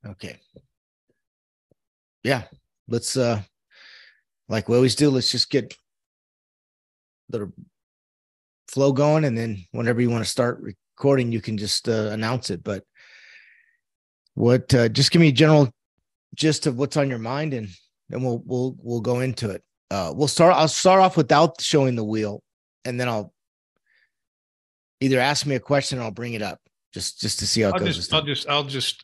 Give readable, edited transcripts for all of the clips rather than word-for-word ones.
Okay. Yeah. Let's like we always do, let's just get the flow going, and then whenever you want to start recording, you can just announce it. But what just give me a general gist of what's on your mind, and then we'll go into it. I'll start off without showing the wheel, and then I'll either ask me a question or I'll bring it up just to see how it goes.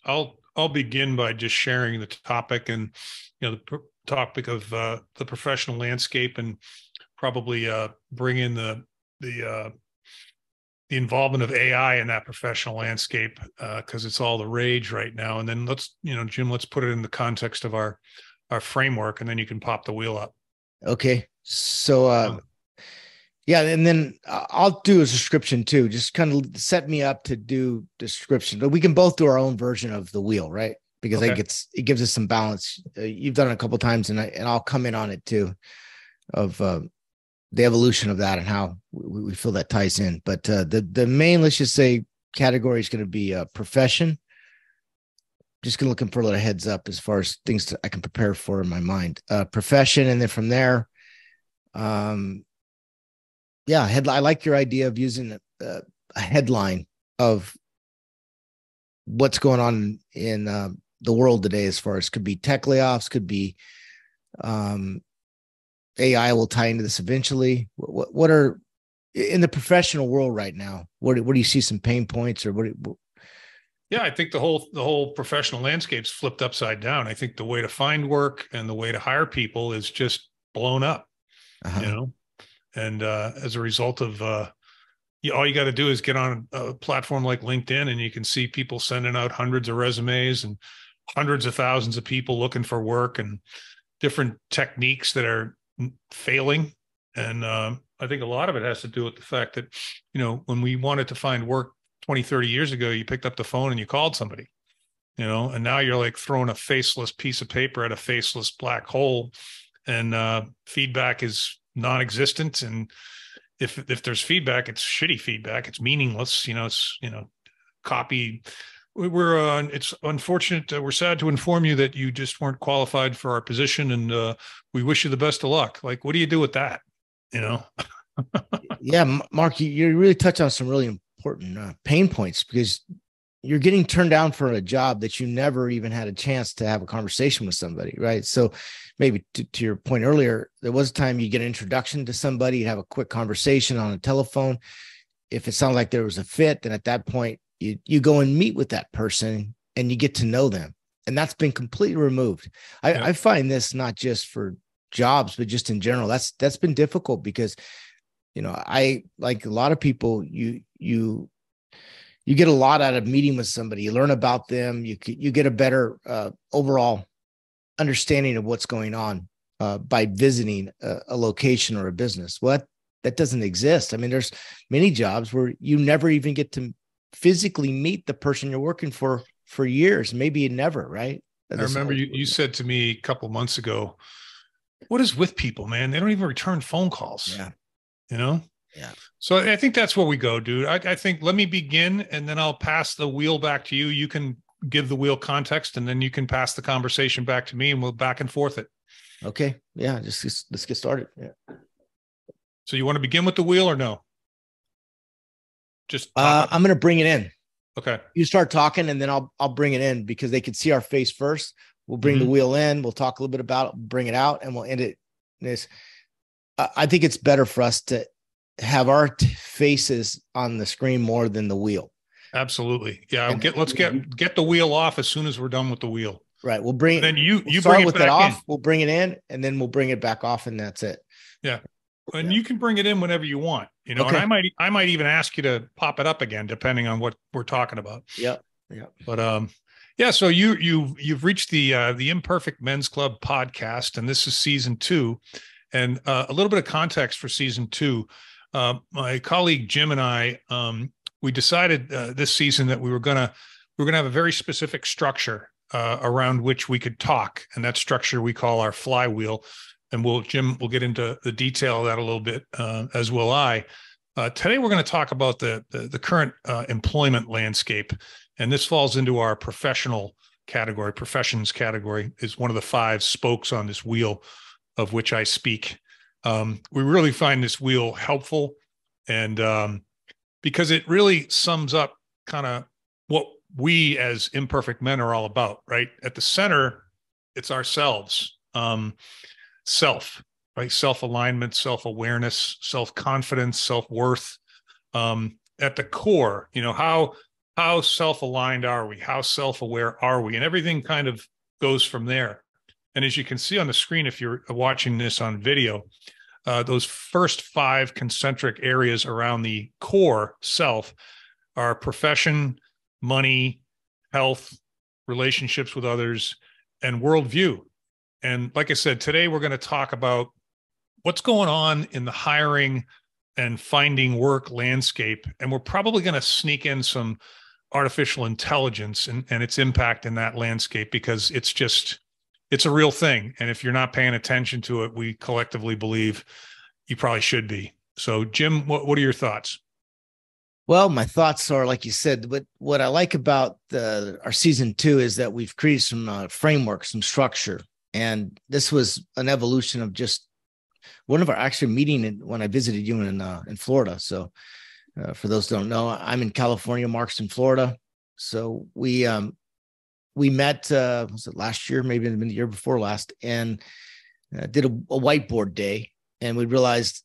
I'll begin by just sharing the topic, and the topic of the professional landscape, and probably bring in the involvement of AI in that professional landscape, because it's all the rage right now. And then Jim, let's put it in the context of our framework, and then you can pop the wheel up. Okay. So yeah, and then I'll do a description too. Just kind of set me up to do description, but we can both do our own version of the wheel, right? Because okay. It gives us some balance. You've done it a couple of times, and I'll come in on it too, of the evolution of that and how we feel that ties in. But the main, let's just say, category is going to be profession. Just going to looking for a little heads up as far as things I can prepare for in my mind. Profession, and then from there, yeah, I like your idea of using a headline of what's going on in the world today, as far as could be tech layoffs, could be AI will tie into this eventually. What are in the professional world right now? What do you see some pain points, or what? Yeah, I think the whole professional landscape's flipped upside down. I think the way to find work and the way to hire people is just blown up. And as a result of all you got to do is get on a platform like LinkedIn, and you can see people sending out hundreds of resumes and hundreds of thousands of people looking for work, and different techniques that are failing. And I think a lot of it has to do with the fact that, when we wanted to find work 20, 30 years ago, you picked up the phone and you called somebody, and now you're like throwing a faceless piece of paper at a faceless black hole, and feedback is non-existent. And if there's feedback, it's shitty feedback. It's meaningless. It's copy. It's unfortunate. We're sad to inform you that you just weren't qualified for our position, and we wish you the best of luck. Like, what do you do with that? Yeah, Mark, you really touched on some really important pain points, because you're getting turned down for a job that you never even had a chance to have a conversation with somebody, right? So maybe to your point earlier, there was a time you get an introduction to somebody, you have a quick conversation on a telephone. If it sounds like there was a fit, then at that point, you go and meet with that person and you get to know them. And that's been completely removed. I find this not just for jobs, but just in general. That's been difficult, because, I, like a lot of people, you get a lot out of meeting with somebody. You learn about them. You get a better overall understanding of what's going on by visiting a location or a business. Well, that doesn't exist. I mean, there's many jobs where you never even get to physically meet the person you're working for years, maybe never, right? I remember you said to me a couple of months ago, what is with people, man? They don't even return phone calls. Yeah. Yeah. So I think that's where we go, dude. I think let me begin, and then I'll pass the wheel back to you. You can give the wheel context, and then you can pass the conversation back to me, and we'll back and forth it. Okay. Yeah. Just let's get started. Yeah. So you want to begin with the wheel or no? Just I'm going to bring it in. Okay. You start talking, and then I'll bring it in, because they can see our face first. We'll bring the wheel in. We'll talk a little bit about it, bring it out, and we'll end it. I think it's better for us to have our faces on the screen more than the wheel. Absolutely. Yeah. Let's get the wheel off as soon as we're done with the wheel. Right. We'll bring it. Then you start bring with it off. In. We'll bring it in, and then we'll bring it back off, and that's it. Yeah. And you can bring it in whenever you want, Okay. And I might even ask you to pop it up again, depending on what we're talking about. Yeah. Yeah. But yeah. So you've reached the Imperfect Men's Club podcast, and this is season 2. And a little bit of context for season 2. My colleague Jim and I, we decided this season that we were gonna have a very specific structure around which we could talk, and that structure we call our flywheel. And Jim will get into the detail of that a little bit, as will I. Today we're going to talk about the current employment landscape, and this falls into our professional category, professions category, is one of the 5 spokes on this wheel of which I speak. We really find this wheel helpful, and because it really sums up kind of what we as imperfect men are all about, right? At the center, it's ourselves, self, right? Self-alignment, self-awareness, self-confidence, self-worth. At the core, how self-aligned are we? How self-aware are we? And everything kind of goes from there. And as you can see on the screen, if you're watching this on video, those first 5 concentric areas around the core self are profession, money, health, relationships with others, and worldview. And like I said, today we're going to talk about what's going on in the hiring and finding work landscape. And we're probably going to sneak in some artificial intelligence and its impact in that landscape, because it's a real thing. And if you're not paying attention to it, we collectively believe you probably should be. So Jim, what are your thoughts? Well, my thoughts are, like you said, what I like about our season 2 is that we've created some framework, some structure. And this was an evolution of just one of our actual meeting when I visited you in Florida. So for those who don't know, I'm in California, Mark's in Florida. So we met, was it last year, maybe the year before last, and did a whiteboard day. And we realized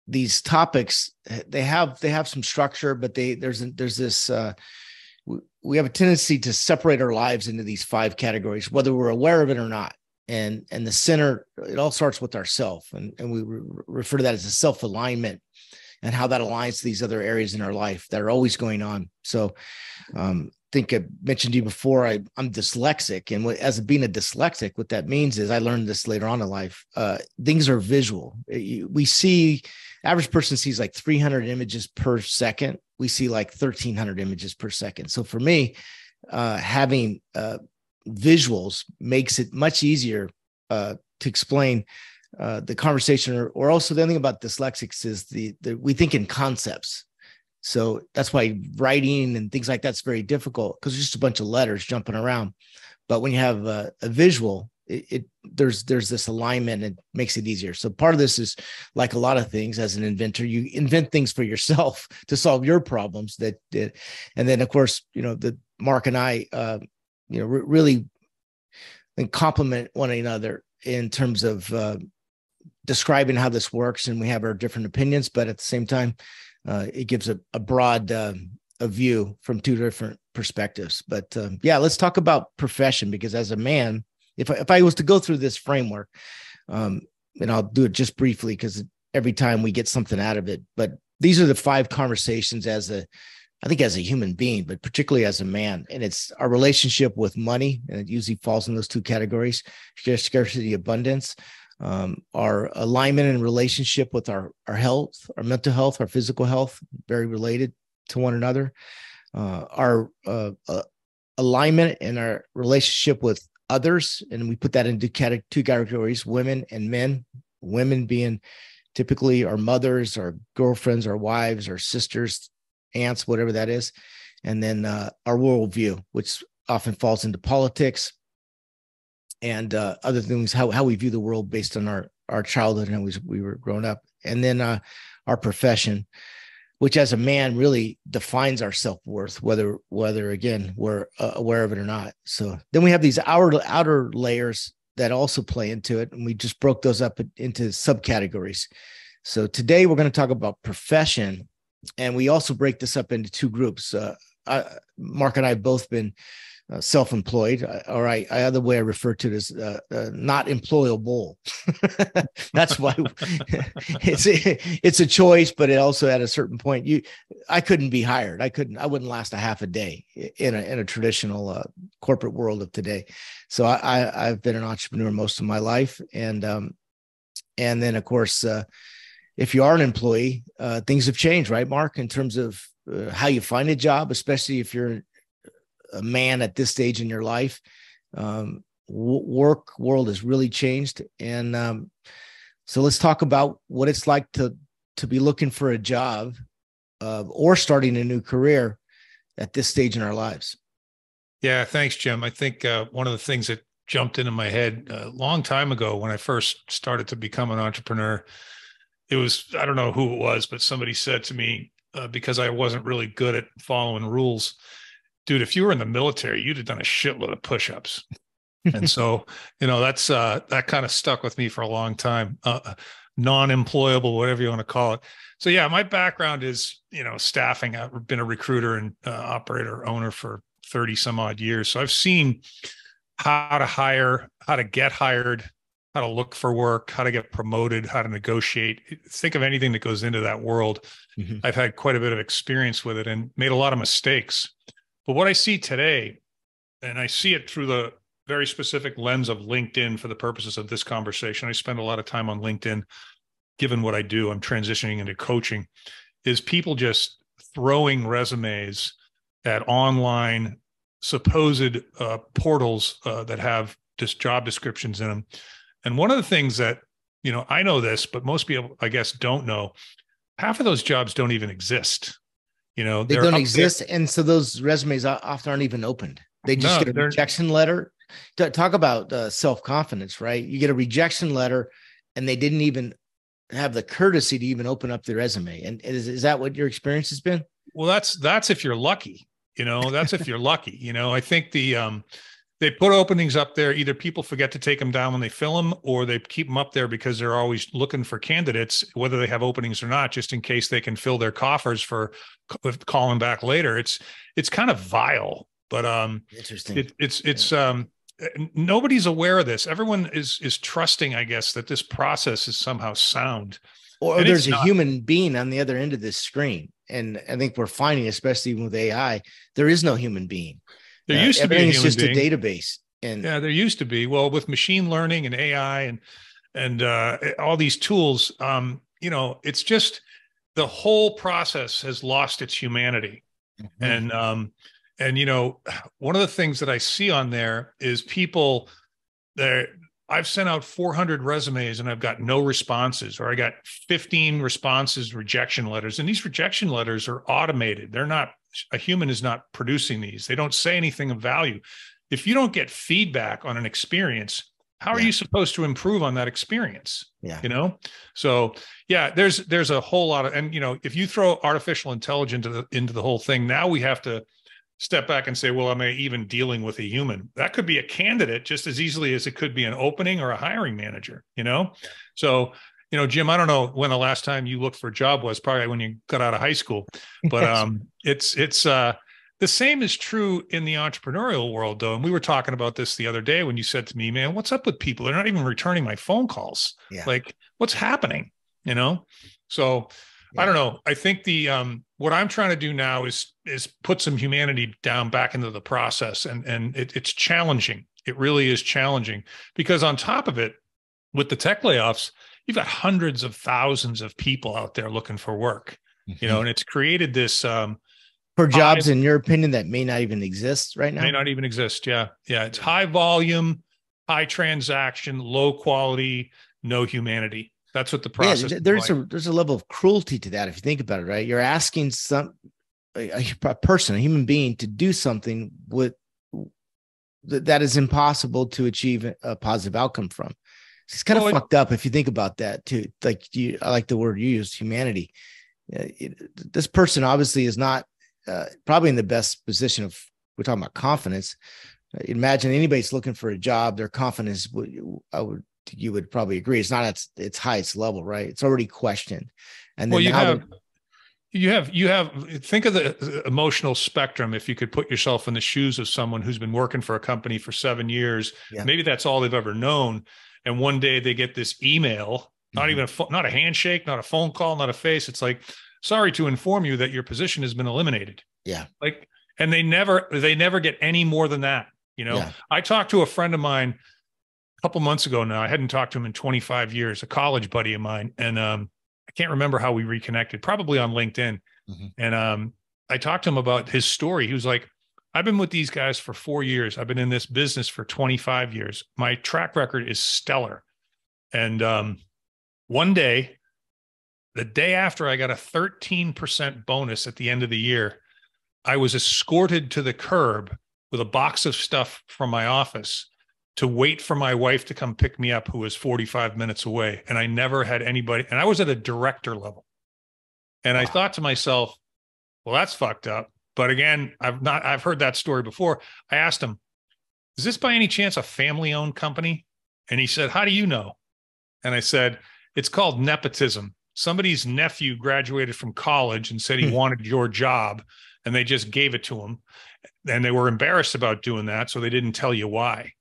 these topics, they have some structure, but there's this, we have a tendency to separate our lives into these 5 categories, whether we're aware of it or not. And the center, it all starts with ourself. And we refer to that as a self-alignment, and how that aligns to these other areas in our life that are always going on. So I think I mentioned to you before, I'm dyslexic. And as being a dyslexic, what that means is, I learned this later on in life, things are visual. Average person sees like 300 images per second. We see like 1,300 images per second. So for me, having visuals makes it much easier to explain the conversation, or also the thing about dyslexics is we think in concepts. So that's why writing and things like that's very difficult, because it's just a bunch of letters jumping around. But when you have a visual, there's this alignment, and it makes it easier. So part of this is, like a lot of things, as an inventor, you invent things for yourself to solve your problems. And then of course, the Mark and I, really complement one another in terms of describing how this works. And we have our different opinions, but at the same time, it gives a broad a view from 2 different perspectives. But yeah, let's talk about profession, because as a man, if I was to go through this framework, and I'll do it just briefly, because every time we get something out of it, but these are the 5 conversations I think as a human being, but particularly as a man. And it's our relationship with money, and it usually falls in those 2 categories: scarcity, abundance. Our alignment and relationship with our health, our mental health, our physical health, very related to one another. Our alignment and our relationship with others, and we put that into 2 categories: women and men. Women being typically our mothers, our girlfriends, our wives, our sisters, aunts, whatever that is. And then our worldview, which often falls into politics and other things, how we view the world based on our childhood and how we were growing up. And then our profession, which as a man really defines our self-worth, whether again, we're aware of it or not. So then we have these outer layers that also play into it. And we just broke those up into subcategories. So today we're going to talk about profession. And we also break this up into 2 groups. Mark and I have both been self-employed, or other way I refer to it as not employable. That's why it's a choice, but it also at a certain point, I couldn't be hired. I wouldn't last a half a day in a traditional corporate world of today. So I've been an entrepreneur most of my life, and then of course, if you are an employee, things have changed, right, Mark, in terms of how you find a job, especially if you're a man at this stage in your life. Work world has really changed. And so let's talk about what it's like to be looking for a job or starting a new career at this stage in our lives. Yeah, thanks, Jim. I think one of the things that jumped into my head a long time ago when I first started to become an entrepreneur, it was, I don't know who it was, but somebody said to me, because I wasn't really good at following rules, dude, if you were in the military, you'd have done a shitload of push-ups. And so, that's that kind of stuck with me for a long time. Non-employable, whatever you want to call it. So yeah, my background is, staffing. I've been a recruiter and operator owner for 30 some odd years. So I've seen how to hire, how to get hired, how to look for work, how to get promoted, how to negotiate. Think of anything that goes into that world. Mm-hmm. I've had quite a bit of experience with it and made a lot of mistakes. But what I see today, and I see it through the very specific lens of LinkedIn for the purposes of this conversation. I spend a lot of time on LinkedIn, given what I do. I'm transitioning into coaching, is people just throwing resumes at online supposed portals that have just job descriptions in them. And one of the things that, I know this, but most people, I guess, don't know, half of those jobs don't even exist. They don't exist. And so those resumes often aren't even opened. They just get a rejection letter. Talk about self-confidence, right? You get a rejection letter and they didn't even have the courtesy to even open up the resume. And is that what your experience has been? Well, that's if you're lucky, that's if you're lucky. I think they put openings up there. Either people forget to take them down when they fill them, or they keep them up there because they're always looking for candidates, whether they have openings or not, just in case they can fill their coffers for calling back later. It's kind of vile, but interesting. It's nobody's aware of this. Everyone is trusting, I guess, that this process is somehow sound. Or there's a human being on the other end of this screen. And I think we're finding, especially with AI, there is no human being. There used to be a human just being. A database. And yeah, there used to be. Well, with machine learning and AI and all these tools, it's just the whole process has lost its humanity. Mm-hmm. And one of the things that I see on there is people there. I've sent out 400 resumes and I've got no responses, or I got 15 responses, rejection letters. And these rejection letters are automated. They're not, a human is not producing these. They don't say anything of value. If you don't get feedback on an experience, how are you supposed to improve on that experience? Yeah. So yeah, there's a whole lot of, and if you throw artificial intelligence into the whole thing, now we have to step back and say, well, am I even dealing with a human? That could be a candidate just as easily as it could be an opening or a hiring manager, So, Jim, I don't know when the last time you looked for a job was, probably when you got out of high school, but it's the same is true in the entrepreneurial world, though. And we were talking about this the other day when you said to me, man, what's up with people? They're not even returning my phone calls. Yeah. Like, what's happening? So I don't know. I think what I'm trying to do now is put some humanity down back into the process. And it's challenging. It really is challenging, because on top of it, with the tech layoffs, you've got hundreds of thousands of people out there looking for work, and it's created this for jobs, in your opinion, that may not even exist right now. May not even exist. Yeah. Yeah. It's high volume, high transaction, low quality, no humanity. That's what the process is. There's a level of cruelty to that. If you think about it, right? You're asking a person, a human being, to do something that is impossible to achieve a positive outcome from. It's kind of fucked up if you think about that too. I like the word you used, humanity. This person obviously is not probably in the best position of, we're talking about confidence. Imagine anybody's looking for a job, their confidence, you would probably agree, it's not at its highest level, right? It's already questioned. And then you have think of the emotional spectrum. If you could put yourself in the shoes of someone who's been working for a company for 7 years, maybe that's all they've ever known. And one day they get this email, not even not a handshake, not a phone call, not a face. It's like, sorry to inform you that your position has been eliminated. Yeah. And they never get any more than that. I talked to a friend of mine a couple months ago now. I hadn't talked to him in 25 years, a college buddy of mine. And I can't remember how we reconnected, probably on LinkedIn. Mm-hmm. And I talked to him about his story. He was like, I've been with these guys for 4 years. I've been in this business for 25 years. My track record is stellar. And one day, the day after I got a 13% bonus at the end of the year, I was escorted to the curb with a box of stuff from my office to wait for my wife to come pick me up, who was 45 minutes away. And I never had anybody, and I was at a director level. And I thought to myself, well, that's fucked up. But again, I've heard that story before. I asked him, is this by any chance a family-owned company? And he said, how do you know? And I said, it's called nepotism. Somebody's nephew graduated from college and said he wanted your job, and they just gave it to him. And they were embarrassed about doing that, so they didn't tell you why.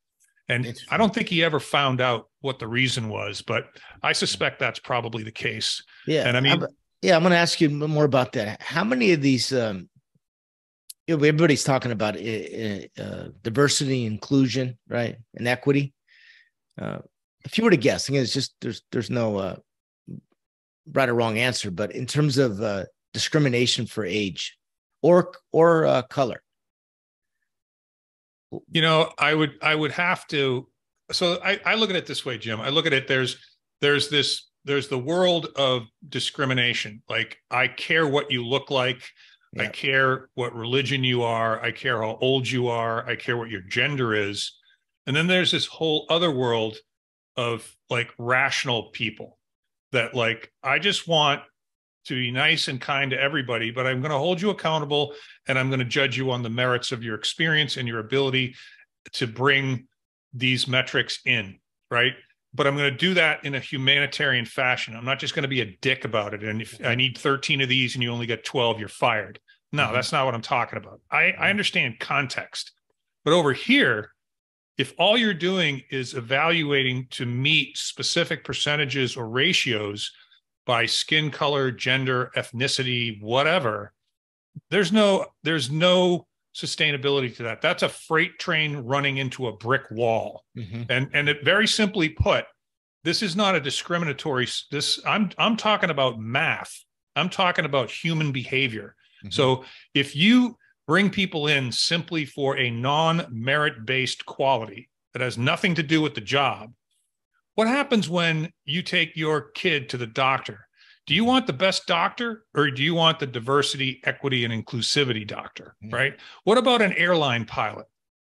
And I don't think he ever found out what the reason was, but I suspect that's probably the case. Yeah. And I mean, I'm going to ask you more about that. How many of these, everybody's talking about diversity, inclusion, right, and equity. If you were to guess, again, it's just there's no right or wrong answer, but in terms of discrimination for age or color. You know, I would have to. So I look at it this way, Jim. I look at it. There's the world of discrimination. Like, I care what you look like. Yeah. I care what religion you are. I care how old you are. I care what your gender is. And then there's this whole other world of like rational people that, like, I just want to be nice and kind to everybody, but I'm going to hold you accountable, and I'm going to judge you on the merits of your experience and your ability to bring these metrics in, right? But I'm going to do that in a humanitarian fashion. I'm not just going to be a dick about it. And if I need 13 of these and you only get 12, you're fired. No, that's not what I'm talking about. I understand context. But over here, if all you're doing is evaluating to meet specific percentages or ratios by skin color, gender, ethnicity, whatever, there's no sustainability to that. That's a freight train running into a brick wall. And it, very simply put, this is not a discriminatory. I'm talking about math. I'm talking about human behavior. So if you bring people in simply for a non-merit-based quality that has nothing to do with the job, what happens when you take your kid to the doctor? Do you want the best doctor, or do you want the diversity, equity, and inclusivity doctor, right? What about an airline pilot,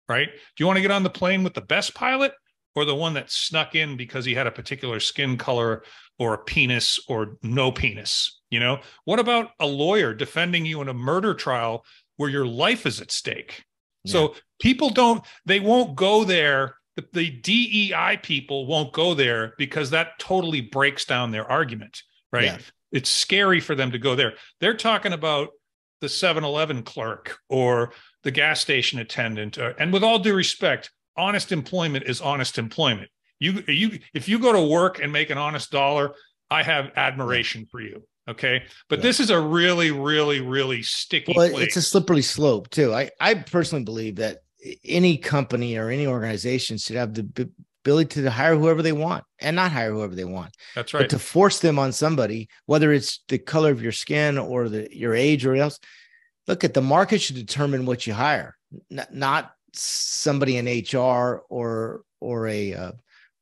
right? Do you want to get on the plane with the best pilot, or the one that snuck in because he had a particular skin color or a penis or no penis? You know, what about a lawyer defending you in a murder trial where your life is at stake? Yeah. So people they won't go there. The DEI people won't go there because that totally breaks down their argument, right? Yeah. It's scary for them to go there. They're talking about the 7-Eleven clerk or the gas station attendant. And with all due respect, honest employment is honest employment. If you go to work and make an honest dollar, I have admiration for you. Okay. But this is a really, really, really sticky place. It's a slippery slope too. I personally believe that any company or any organization should have the ability to hire whoever they want and not hire whoever they want. That's right. But to force them on somebody, whether it's the color of your skin or your age or else, look, at the market should determine what you hire, not somebody in HR or a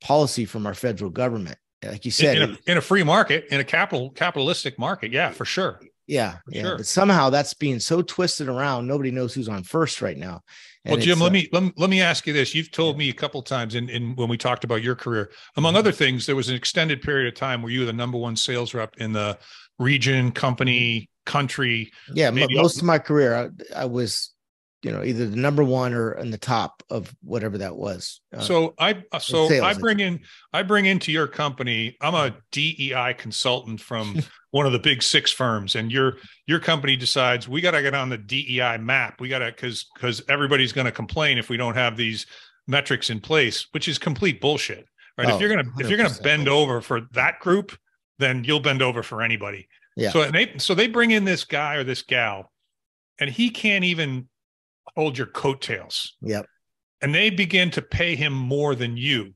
policy from our federal government. Like you said, in a free market, in a capitalistic market. Yeah, for sure. Yeah. Sure. But somehow that's being so twisted around. Nobody knows who's on first right now. And well, Jim, let me ask you this. You've told me a couple of times in when we talked about your career, among other things, there was an extended period of time where you were the #1 sales rep in the region, company, country. Yeah. Most of my career, I was, either the #1 or in the top of whatever that was. I bring into your company, I'm a DEI consultant from one of the big 6 firms, and your company decides we got to get on the DEI map. We got to, because everybody's going to complain if we don't have these metrics in place, which is complete bullshit, right? If you're gonna bend over for that group, then you'll bend over for anybody. Yeah. So they bring in this guy or this gal, and he can't even hold your coattails. Yep. And they begin to pay him more than you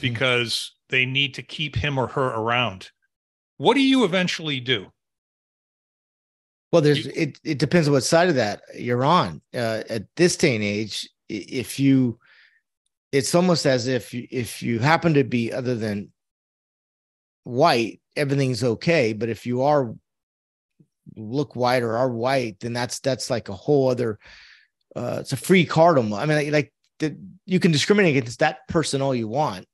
because they need to keep him or her around. What do you eventually do? Well, it depends on what side of that you're on. At this day and age, it's almost as if you happen to be other than white, everything's okay. But if you look white or are white, then that's like a whole other it's a free card almost. I mean, like you can discriminate against that person all you want.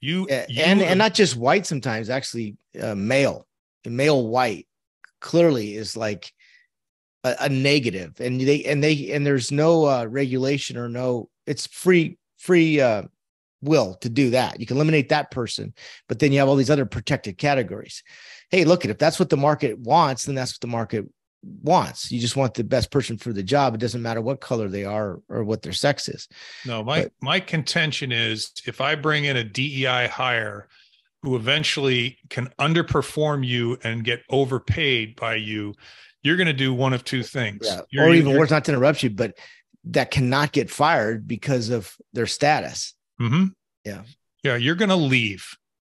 And not just white, sometimes actually male white clearly is like a negative, and there's no regulation or no, it's free will to do that. You can eliminate that person, but then you have all these other protected categories. Hey, look, if that's what the market wants, then that's what the market wants. You just want the best person for the job. It doesn't matter what color they are or what their sex is. No, my contention is, if I bring in a DEI hire who eventually can underperform you and get overpaid by you, you're going to do one of two things. Yeah. Or even worse, not to interrupt you, but that cannot get fired because of their status. Mm-hmm. Yeah. Yeah. You're going to leave.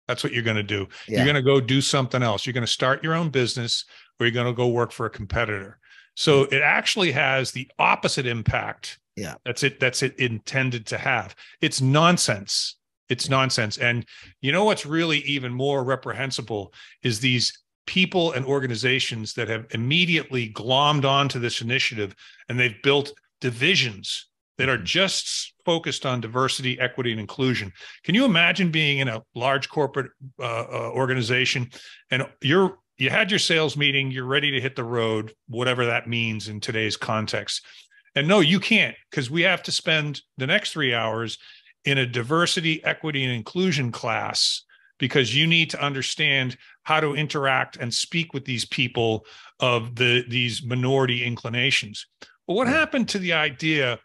That's what you're going to do. Yeah. You're going to go do something else. You're going to start your own business, or you're going to go work for a competitor. So it actually has the opposite impact. Yeah. That's it intended to have. It's nonsense. It's nonsense. And you know what's really even more reprehensible is these people and organizations that have immediately glommed onto this initiative, and they've built divisions that are just focused on diversity, equity, and inclusion. Can you imagine being in a large corporate organization, and you had your sales meeting, you're ready to hit the road, whatever that means in today's context. And no, you can't, because we have to spend the next 3 hours in a diversity, equity, and inclusion class, because you need to understand how to interact and speak with these people of these minority inclinations. Well, what happened to the idea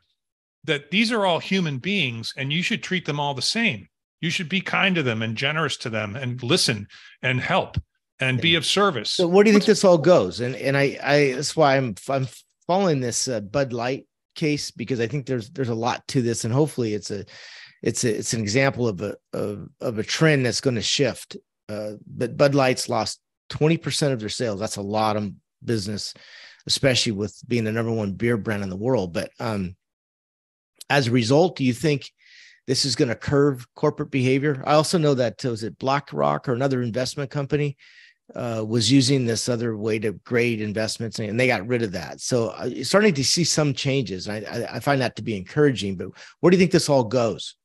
that these are all human beings and you should treat them all the same? You should be kind to them and generous to them and listen and help and be of service. So where do you think this all goes? And I that's why I'm following this Bud Light case, because I think there's a lot to this, and hopefully it's an example of a trend that's going to shift. But Bud Light's lost 20% of their sales. That's a lot of business, especially with being the #1 beer brand in the world. But as a result, do you think this is going to curve corporate behavior? I also know that was it BlackRock or another investment company was using this other way to grade investments, and they got rid of that. So you're starting to see some changes. I find that to be encouraging. But where do you think this all goes?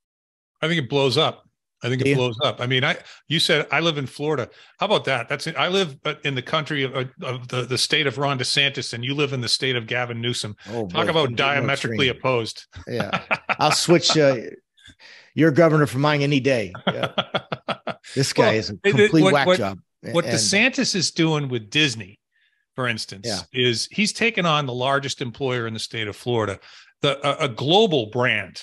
I think it blows up. I think it blows up. I mean, you said I live in Florida. How about that? That's it. I live in the country of the state of Ron DeSantis, and you live in the state of Gavin Newsom. Oh, talk about diametrically opposed. Yeah, I'll switch your governor for mine any day. Yeah. This guy is a complete whack job. What DeSantis is doing with Disney, for instance, is he's taken on the largest employer in the state of Florida, a global brand.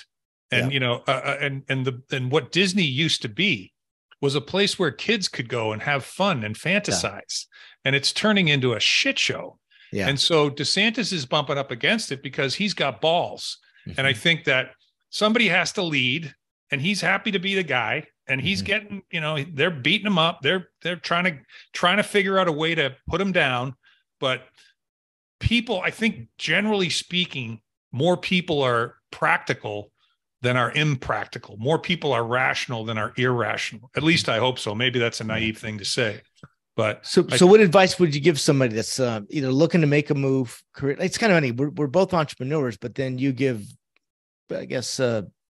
And, you know, and what Disney used to be was a place where kids could go and have fun and fantasize. And it's turning into a shit show. Yeah. And so DeSantis is bumping up against it because he's got balls. Mm-hmm. And I think that somebody has to lead, and he's happy to be the guy. And he's getting, you know, they're beating him up. They're trying to figure out a way to put him down. But people, I think, generally speaking, more people are practical than are impractical. More people are rational than are irrational. At least I hope so. Maybe that's a naive thing to say. But so what advice would you give somebody that's either looking to make a move? It's kind of funny. We're both entrepreneurs, but then you give, I guess,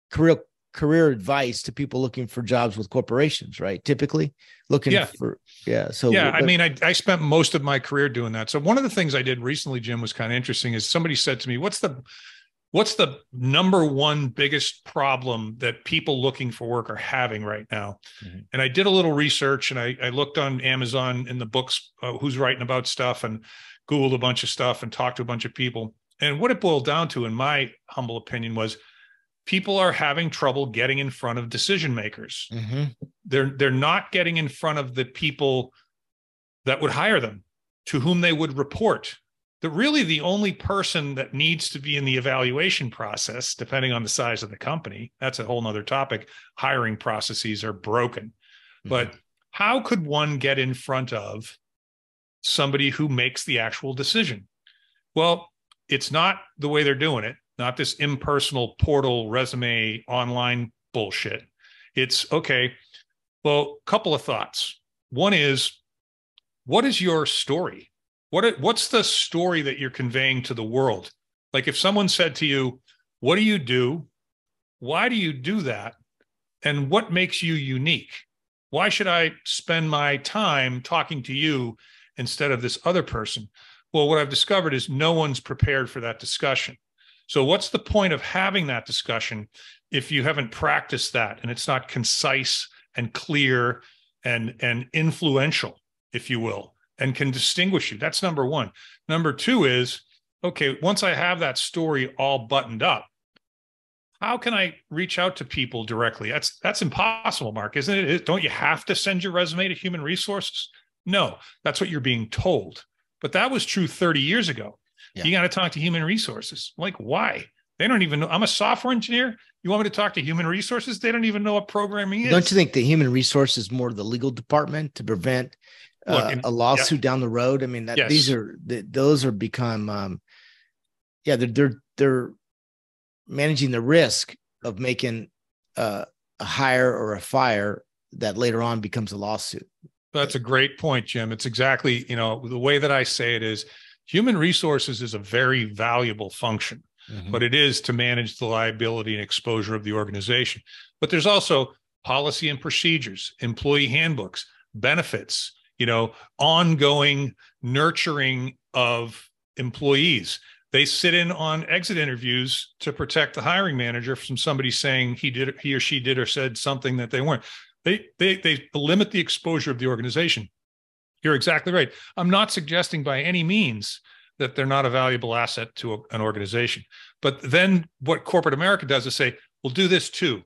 career advice to people looking for jobs with corporations, right? Typically looking for, So I mean, I spent most of my career doing that. So one of the things I did recently, Jim, was kind of interesting. Is somebody said to me, what's the #1 biggest problem that people looking for work are having right now? Mm-hmm. And I did a little research, and I looked on Amazon in the books, who's writing about stuff, and Googled a bunch of stuff and talked to a bunch of people. And what it boiled down to, in my humble opinion, was people are having trouble getting in front of decision makers. Mm-hmm. They're not getting in front of the people that would hire them, to whom they would report. Really the only person that needs to be in the evaluation process, depending on the size of the company, that's a whole nother topic. Hiring processes are broken. Mm-hmm. But how could one get in front of somebody who makes the actual decision? Well, it's not the way they're doing it, not this impersonal portal resume online bullshit. It's okay. Well, a couple of thoughts. One is, what is your story? What's the story that you're conveying to the world? Like if someone said to you, what do you do? Why do you do that? And what makes you unique? Why should I spend my time talking to you instead of this other person? Well, what I've discovered is no one's prepared for that discussion. So what's the point of having that discussion if you haven't practiced that and it's not concise and clear and influential, if you will, and can distinguish you? That's number one. Number two is, okay, once I have that story all buttoned up, how can I reach out to people directly? That's impossible, Mark, isn't it? Don't you have to send your resume to human resources? No, that's what you're being told. But that was true 30 years ago. Yeah. You got to talk to human resources. Like, why? They don't even know. I'm a software engineer. You want me to talk to human resources? They don't even know what programming is. Don't you think the human resources is more the legal department to prevent a lawsuit down the road? I mean, those are become, they're managing the risk of making a hire or a fire that later on becomes a lawsuit. That's a great point, Jim. It's exactly, the way that I say it is human resources is a very valuable function, but it is to manage the liability and exposure of the organization. But there's also policy and procedures, employee handbooks, benefits, ongoing nurturing of employees. They sit in on exit interviews to protect the hiring manager from somebody saying he or she did or said something that they weren't. They limit the exposure of the organization. You're exactly right. I'm not suggesting by any means that they're not a valuable asset to an organization. But then what corporate America does is say, we'll do this too.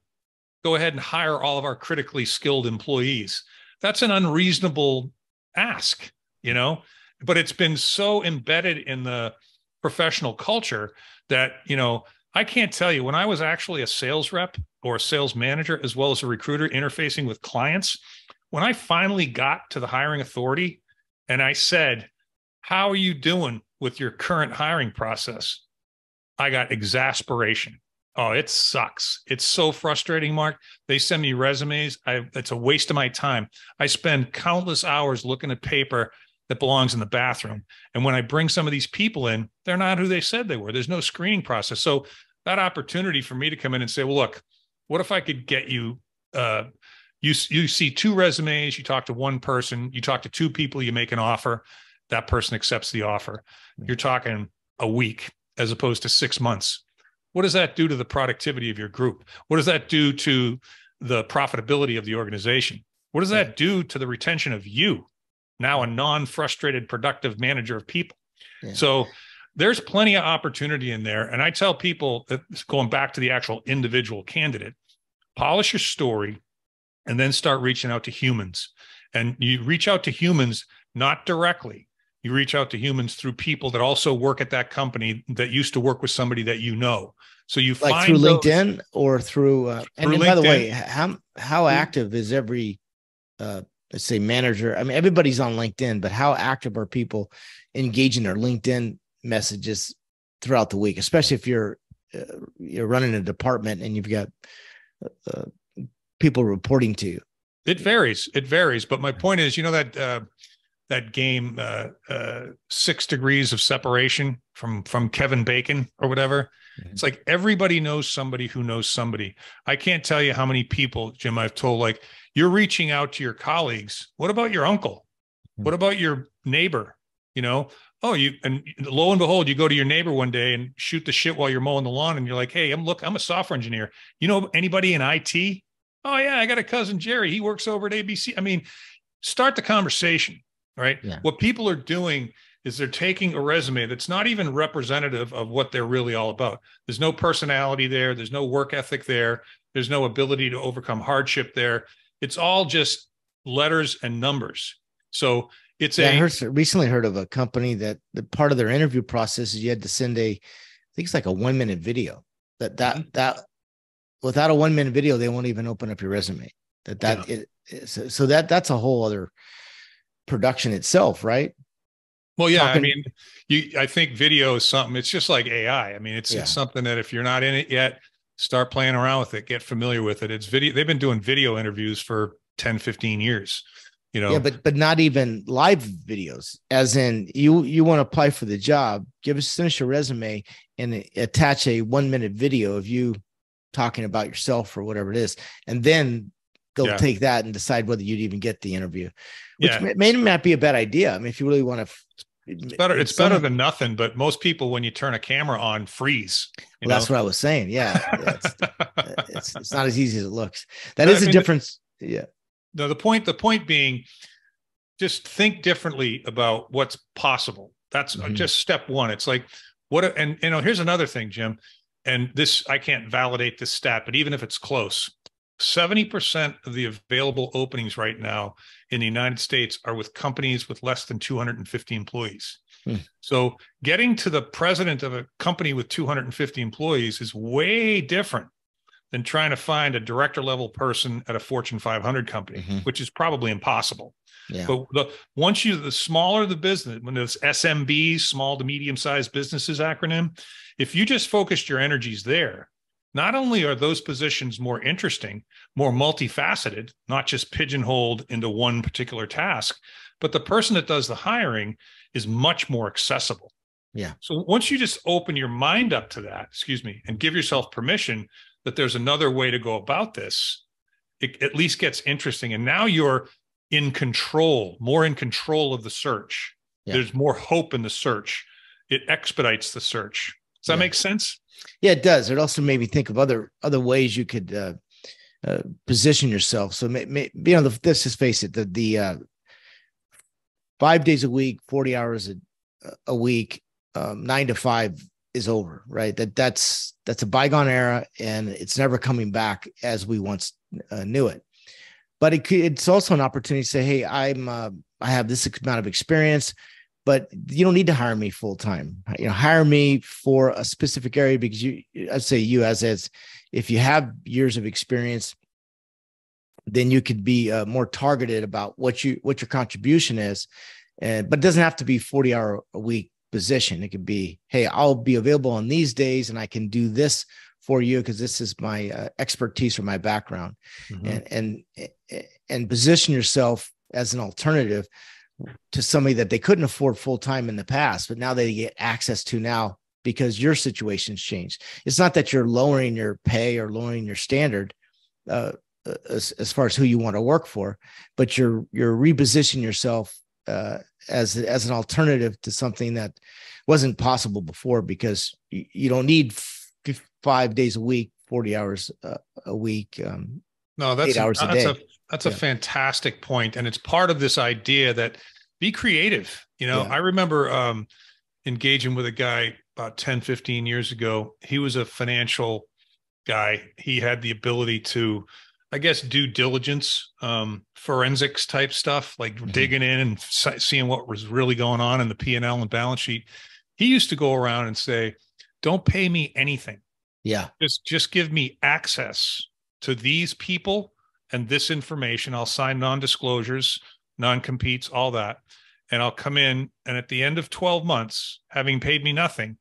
Go ahead and hire all of our critically skilled employees. That's an unreasonable ask, but it's been so embedded in the professional culture that, I can't tell you, when I was actually a sales rep or a sales manager, as well as a recruiter interfacing with clients, when I finally got to the hiring authority and I said, how are you doing with your current hiring process? I got exasperation. Oh, it sucks. It's so frustrating, Mark. They send me resumes. It's a waste of my time. I spend countless hours looking at paper that belongs in the bathroom. And when I bring some of these people in, they're not who they said they were. There's no screening process. So that opportunity for me to come in and say, well, look, what if I could get you, you see two resumes, you talk to one person, you talk to two people, you make an offer, that person accepts the offer. You're talking a week as opposed to 6 months. What does that do to the productivity of your group? What does that do to the profitability of the organization? What does that do to the retention of you, now a non-frustrated, productive manager of people? Yeah. So there's plenty of opportunity in there. And I tell people that, going back to the actual individual candidate, polish your story and then start reaching out to humans. And you reach out to humans, not directly. You reach out to humans through people that also work at that company that used to work with somebody that you know. So you like find through LinkedIn or through, and LinkedIn. By the way, how active is every, let's say, manager? I mean, everybody's on LinkedIn, but how active are people engaging their LinkedIn messages throughout the week, especially if you're running a department and you've got people reporting to you? It varies. But my point is, that game, 6 Degrees of Separation from Kevin Bacon or whatever. Mm-hmm. It's like everybody knows somebody who knows somebody. I can't tell you how many people, Jim, I've told, like, you're reaching out to your colleagues. What about your uncle? Mm-hmm. What about your neighbor? And lo and behold, you go to your neighbor one day and shoot the shit while you're mowing the lawn. And you're like, hey, I'm a software engineer. You know anybody in IT? Oh yeah, I got a cousin, Jerry. He works over at ABC. I mean, start the conversation. Right. Yeah. What people are doing is they're taking a resume that's not even representative of what they're really all about. There's no personality there. There's no work ethic there. There's no ability to overcome hardship there. It's all just letters and numbers. So it's I recently heard of a company that the part of their interview process is you had to send I think it's like a 1-minute video that without a 1-minute video, they won't even open up your resume. So that's a whole other production itself, right? Well, yeah. I mean, I think video is something, it's just like AI. I mean, it's something that if you're not in it yet, start playing around with it, get familiar with it. It's video. They've been doing video interviews for 10, 15 years, you know. Yeah, but not even live videos. As in, you want to apply for the job, send us your resume and attach a 1-minute video of you talking about yourself or whatever it is, and then they'll take that and decide whether you'd even get the interview, which may not be a bad idea. I mean, if you really want to. It's better than nothing, but most people, when you turn a camera on, freeze. Well, that's what I was saying. Yeah, it's not as easy as it looks. That is a difference. Yeah. No, the point being, just think differently about what's possible. That's just step one. It's like and here's another thing, Jim, and this, I can't validate this stat, but even if it's close, 70% of the available openings right now in the United States are with companies with less than 250 employees. So getting to the president of a company with 250 employees is way different than trying to find a director level person at a Fortune 500 company, which is probably impossible. Yeah. But the smaller the business, when it's SMB, small to medium sized businesses acronym, if you just focused your energies there, not only are those positions more interesting, more multifaceted, not just pigeonholed into one particular task, but the person that does the hiring is much more accessible. Yeah. So once you just open your mind up to that, and give yourself permission that there's another way to go about this, it at least gets interesting. And now you're more in control of the search. Yeah. There's more hope in the search. It expedites the search. Does that make sense? Yeah, it does. It also made me think of other ways you could position yourself. So, let's just face it, the 5 days a week, 40 hours a week, 9 to 5 is over, right? That's a bygone era, and it's never coming back as we once knew it. But it's also an opportunity to say, hey, I have this amount of experience, but you don't need to hire me full time. Hire me for a specific area, because I'd say as if you have years of experience, then you could be more targeted about what your contribution is. But it doesn't have to be 40-hour a week position. It could be, hey, I'll be available on these days and I can do this for you because this is my expertise or my background. And position yourself as an alternative to somebody that they couldn't afford full-time in the past, but now they get access to now because your situation's changed. It's not that you're lowering your pay or lowering your standard as far as who you want to work for, but you're repositioning yourself as an alternative to something that wasn't possible before, because you don't need 5 days a week, 40 hours a week. No, that's 8 hours a day. That's a fantastic point. And it's part of this idea that be creative. I remember engaging with a guy about 10, 15 years ago. He was a financial guy. He had the ability to, I guess, due diligence, forensics type stuff, like digging in and seeing what was really going on in the P&L and balance sheet. He used to go around and say, don't pay me anything. Yeah. Just give me access to these people and this information. I'll sign non-disclosures, non-competes, all that. And I'll come in, and at the end of 12 months, having paid me nothing,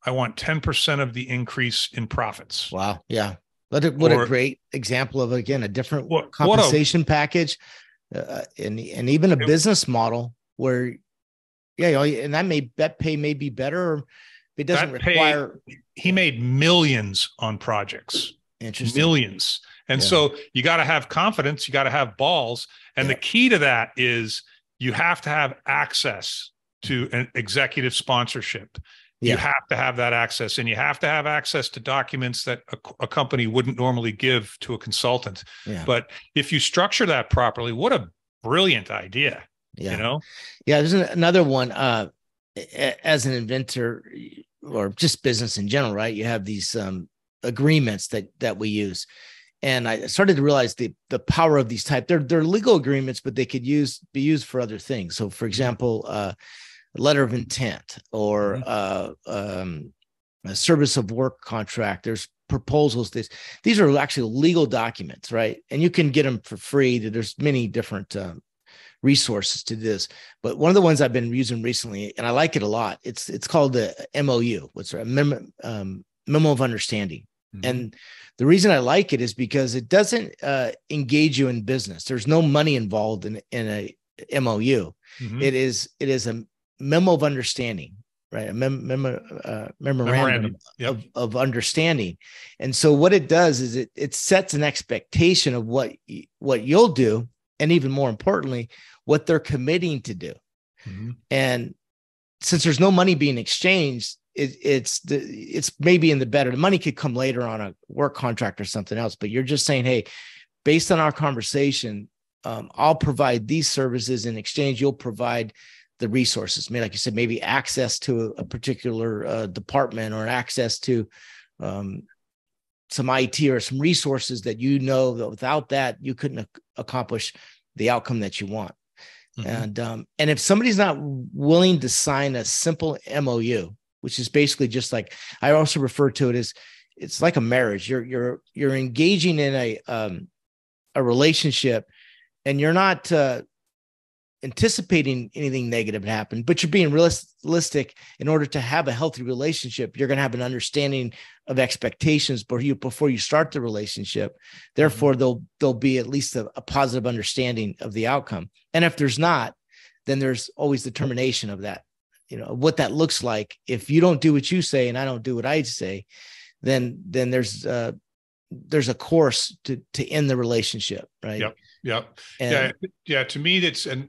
I want 10% of the increase in profits. Wow. Yeah. What a great example of, again, a different compensation package and even a business model where, and that pay may be better, or it doesn't require. He made millions on projects. Interesting. Millions. And so you got to have confidence. You got to have balls. And the key to that is you have to have access to an executive sponsorship. You have to have that access, and you have to have access to documents that a company wouldn't normally give to a consultant. Yeah. But if you structure that properly, what a brilliant idea. Yeah. There's another one, as an inventor or just business in general, right? You have these agreements that we use. And I started to realize the power of these type. They're legal agreements, but they could be used for other things. So, for example, a letter of intent or a service of work contract. There's proposals. These are actually legal documents, right? And you can get them for free. There's many different resources to this, but one of the ones I've been using recently, and I like it a lot. It's called the MOU. What's a memo of understanding. Mm-hmm. And the reason I like it is because it doesn't engage you in business. There's no money involved in a MOU. Mm-hmm. It is a memo of understanding, right? A memorandum Yep. of understanding. And so what it does is it sets an expectation of what you'll do, and even more importantly, what they're committing to do. Mm-hmm. And since there's no money being exchanged, it's maybe in the better. The money could come later on a work contract or something else, but you're just saying, hey, based on our conversation, I'll provide these services in exchange. You'll provide the resources. Maybe, like you said, maybe access to a particular department, or access to some IT or some resources that that without that you couldn't accomplish the outcome that you want. Mm-hmm. And if somebody's not willing to sign a simple MOU, which is basically just like, I also refer to it as, it's like a marriage. You're engaging in a relationship, and you're not anticipating anything negative to happen, but you're being realistic. In order to have a healthy relationship, you're going to have an understanding of expectations before you start the relationship. Therefore, there'll be at least a positive understanding of the outcome. And if there's not, then there's always the termination of that. What that looks like. If you don't do what you say and I don't do what I say, then there's a course to end the relationship, right? Yep. Yeah. To me,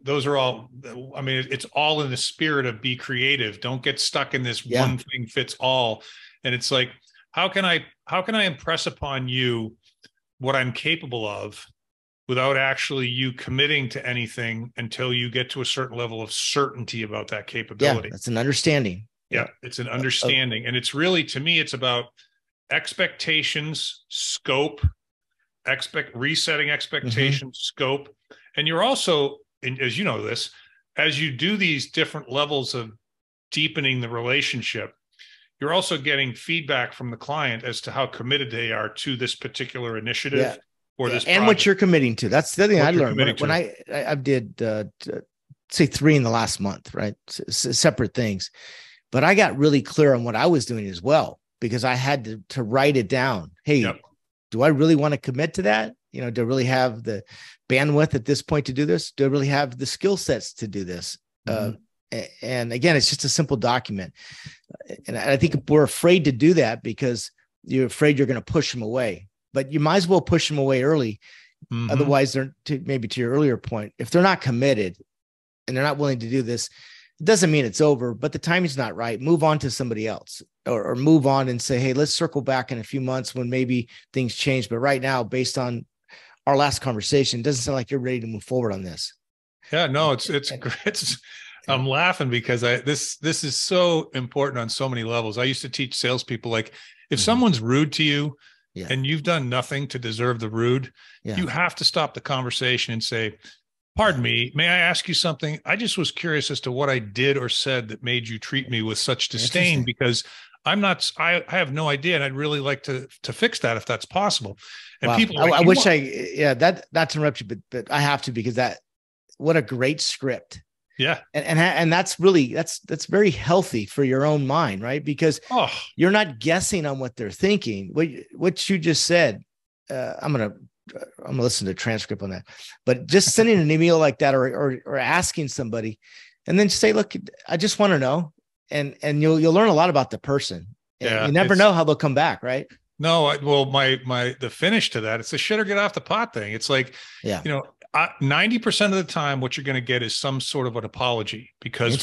those are all, I mean, it's all in the spirit of be creative. Don't get stuck in this one thing fits all. And it's like, how can I impress upon you what I'm capable of without actually you committing to anything until you get to a certain level of certainty about that capability? Yeah, that's an understanding. Yeah, it's an understanding. And it's really, to me, it's about expectations, scope, resetting expectations, scope. And you're also, as you know this, as you do these different levels of deepening the relationship, you're also getting feedback from the client as to how committed they are to this particular initiative or this project. And what you're committing to. That's the other thing I learned when I did say 3 in the last month, right? Separate things, but I got really clear on what I was doing as well, because I had to write it down. Hey, do I really want to commit to that? Do I really have the bandwidth at this point to do this? Do I really have the skill sets to do this? And again, it's just a simple document. And I think we're afraid to do that because you're afraid you're going to push them away, but you might as well push them away early. Otherwise, maybe to your earlier point, if they're not committed and they're not willing to do this, it doesn't mean it's over, but the timing's not right. Move on to somebody else, or move on and say, hey, let's circle back in a few months when maybe things change. But right now, based on our last conversation, it doesn't sound like you're ready to move forward on this. Yeah, no, it's great. I'm laughing because this is so important on so many levels. I used to teach salespeople, like, if someone's rude to you and you've done nothing to deserve the rude, you have to stop the conversation and say, pardon me, may I ask you something? I just was curious as to what I did or said that made you treat me with such disdain, because I have no idea. And I'd really like to fix that if that's possible. And people, not to interrupt you, but I have to, because what a great script. Yeah. And that's really, that's very healthy for your own mind, right? Because you're not guessing on what they're thinking. What you just said, I'm gonna listen to a transcript on that, but just sending an email like that, or asking somebody, and then say, look, I just want to know, and you'll learn a lot about the person. And you never know how they'll come back, right? No, the finish to that, it's a shit or get off the pot thing. It's like, 90% of the time, what you're going to get is some sort of an apology, because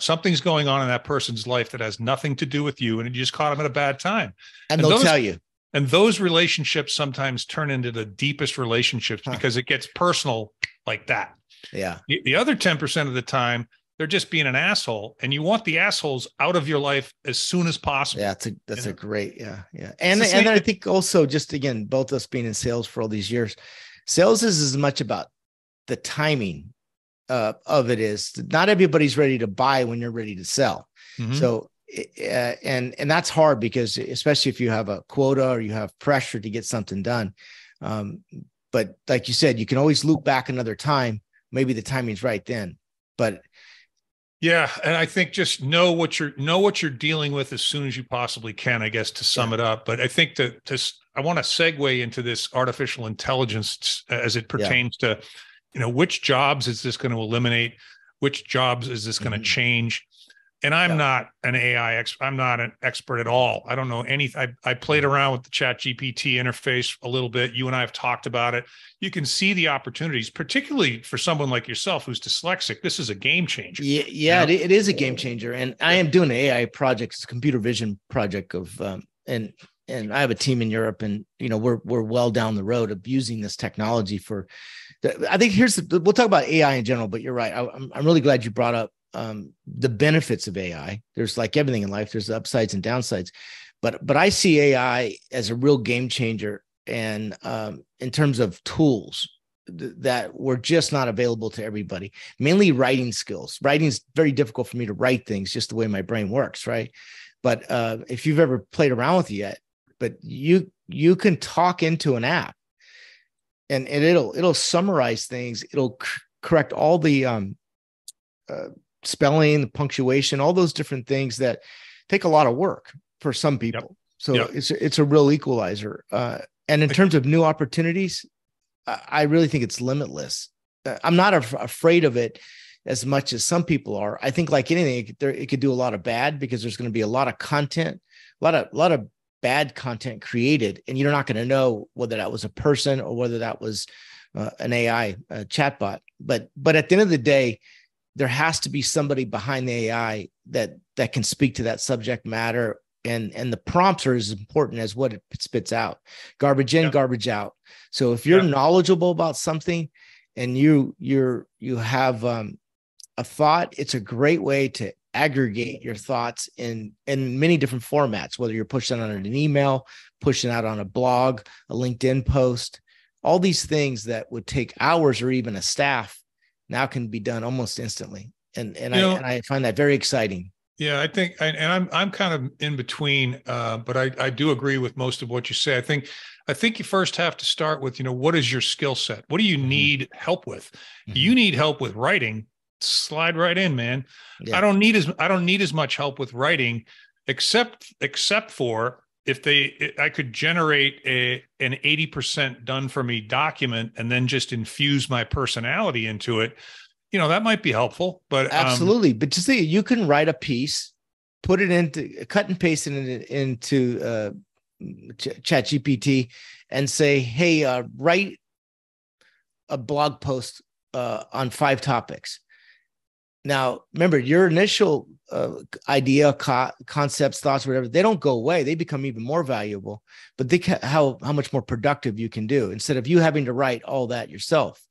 something's going on in that person's life that has nothing to do with you, and you just caught them at a bad time. And they'll tell you. And those relationships sometimes turn into the deepest relationships because it gets personal like that. Yeah. The other 10% of the time, they're just being an asshole, and you want the assholes out of your life as soon as possible. Yeah, that's a great, yeah. And I think also, just again, both us being in sales for all these years, sales is as much about the timing of it is. Not everybody's ready to buy when you're ready to sell. So, and that's hard, because especially if you have a quota or you have pressure to get something done. But like you said, you can always loop back another time. Maybe the timing's right then, but Yeah, and I think just know what you're dealing with as soon as you possibly can, I guess, to sum it up. But I think I want to segue into this artificial intelligence as it pertains to, which jobs is this going to eliminate? Which jobs is this going to change? And I'm not an AI expert. I'm not an expert at all. I don't know anything. I played around with the ChatGPT interface a little bit. You and I have talked about it. You can see the opportunities, particularly for someone like yourself who's dyslexic. This is a game changer. Yeah, it is a game changer. And I am doing an AI project. It's a computer vision project and I have a team in Europe, and we're well down the road of using this technology for. I think we'll talk about AI in general, but you're right. I'm really glad you brought up the benefits of AI. There's, like everything in life, there's upsides and downsides, but I see AI as a real game changer. And in terms of tools that were just not available to everybody, mainly writing skills. Writing is very difficult for me to write things, just the way my brain works, right? But if you've ever played around with it yet, but you can talk into an app, and it'll summarize things. It'll correct all the spelling, the punctuation, all those different things that take a lot of work for some people. So it's a real equalizer. And in terms of new opportunities, I really think it's limitless. I'm not afraid of it as much as some people are. I think, like anything, it could do a lot of bad, because there's going to be a lot of content, a lot of bad content created, and you're not going to know whether that was a person or whether that was an AI chatbot. But at the end of the day, there has to be somebody behind the AI that can speak to that subject matter. And the prompts are as important as what it spits out. Garbage in, garbage out. So if you're knowledgeable about something and you have a thought, it's a great way to aggregate your thoughts in many different formats, whether you're pushing out an email, pushing out on a blog, a LinkedIn post. All these things that would take hours or even a staff now can be done almost instantly. And I find that very exciting. Yeah, I think, and I'm kind of in between, but I do agree with most of what you say. I think you first have to start with, what is your skill set? What do you need help with? You need help with writing. Slide right in, man. I don't need as much help with writing, except for if I could generate an 80% done for me document and then just infuse my personality into it. That might be helpful, but absolutely. But just think, you can write a piece, put it into, cut and paste it into ChatGPT, and say, hey, write a blog post on 5 topics. Now, remember, your initial idea, concepts, thoughts, whatever, they don't go away. They become even more valuable. But think how much more productive you can do, instead of you having to write all that yourself.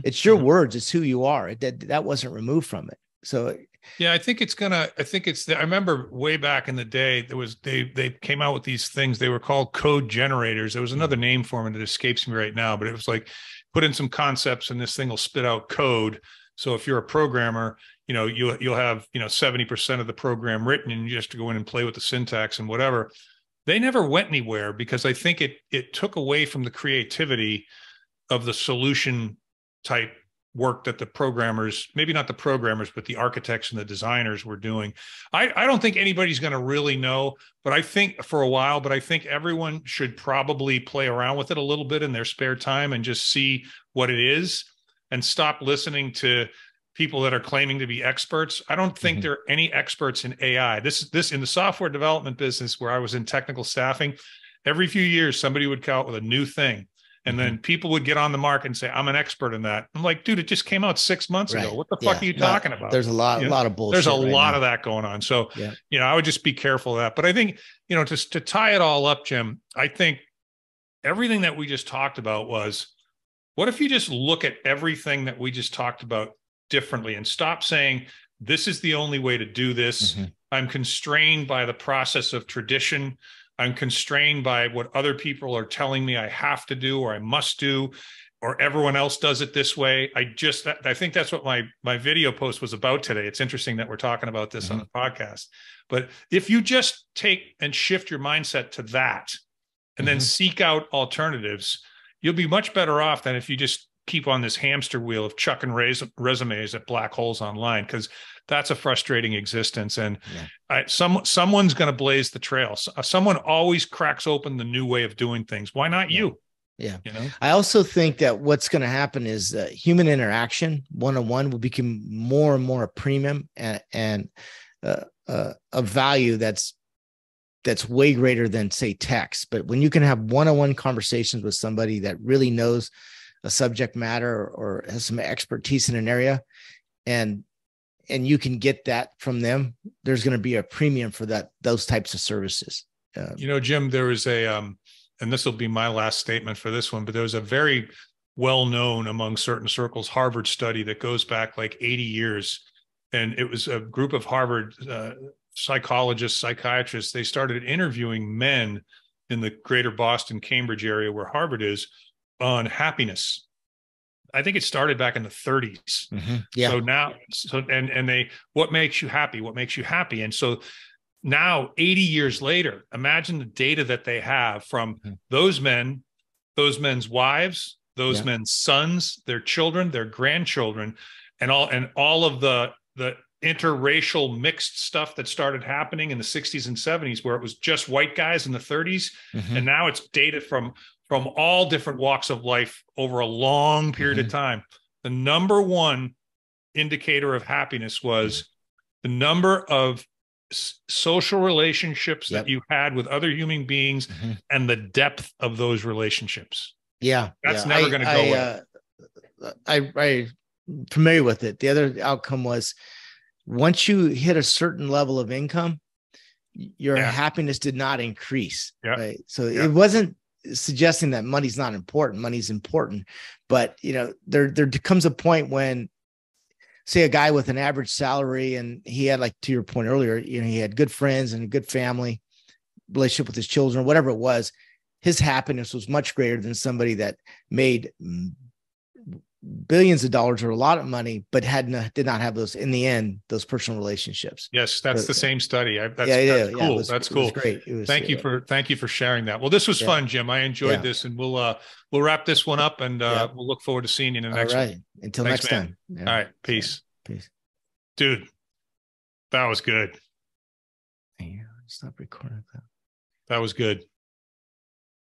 It's your words. It's who you are. That wasn't removed from it. So yeah, I remember way back in the day, they came out with these things. They were called code generators. There was another name for them that escapes me right now, but it was like, put in some concepts and this thing will spit out code. So if you're a programmer, you'll have 70% of the program written, and you just have to go in and play with the syntax and whatever. They never went anywhere, because I think it took away from the creativity of the solution type work that the programmers, maybe not the programmers, but the architects and the designers were doing. I don't think anybody's going to really know, but I think for a while, but I think everyone should probably play around with it a little bit in their spare time and just see what it is, and stop listening to people that are claiming to be experts. I don't think there are any experts in AI. This in the software development business, where I was in technical staffing, every few years, somebody would come out with a new thing. And then people would get on the market and say, I'm an expert in that. I'm like, dude, it just came out 6 months ago. What the fuck are you talking about? There's a lot of bullshit. There's a lot of that going on. So, I would just be careful of that. But I think, just to tie it all up, Jim, I think everything that we just talked about was, what if you just look at everything that we just talked about differently and stop saying, this is the only way to do this. I'm constrained by the process of tradition. I'm constrained by what other people are telling me I have to do, or I must do, or everyone else does it this way. I think that's what my video post was about today. It's interesting that we're talking about this on the podcast. But if you just take and shift your mindset to that, and then seek out alternatives, you'll be much better off than if you just keep on this hamster wheel of chucking resumes at black holes online. Because that's a frustrating existence. And someone's going to blaze the trail. Someone always cracks open the new way of doing things. Why not you? Yeah. I also think that what's going to happen is human interaction one-on-one will become more and more a premium and a value that's way greater than, say, text. But when you can have one-on-one conversations with somebody that really knows a subject matter or has some expertise in an area, and you can get that from them, there's going to be a premium for those types of services. Jim, there was and this will be my last statement for this one, but there was a very well-known among certain circles Harvard study that goes back like 80 years. And it was a group of Harvard psychologists, psychiatrists. They started interviewing men in the greater Boston, Cambridge area where Harvard is on happiness. I think it started back in the 30s. Mm-hmm. Yeah. So now, what makes you happy? What makes you happy? And so now, 80 years later, imagine the data that they have from those men, those men's wives, those men's sons, their children, their grandchildren, and all of the interracial mixed stuff that started happening in the 60s and 70s, where it was just white guys in the 30s. Mm-hmm. And now it's data from all different walks of life over a long period of time. The number one indicator of happiness was the number of social relationships that you had with other human beings and the depth of those relationships. That's never going to go away. I'm familiar with it. The other outcome was once you hit a certain level of income, your happiness did not increase. Right. So it wasn't suggesting that money's not important. Money's important, but there comes a point when, say, a guy with an average salary and he had, like to your point earlier, he had good friends and a good family relationship with his children, whatever it was, his happiness was much greater than somebody that made billions of dollars or a lot of money, but did not have those, in the end, those personal relationships. Yes. That's the same study. That's cool. That's cool. Great. Thank you for sharing that. Well, this was fun, Jim. I enjoyed this, and we'll wrap this one up, and we'll look forward to seeing you in the next one. Until next time. All right. Peace. Peace. Dude, that was good. Stop recording that. That was good.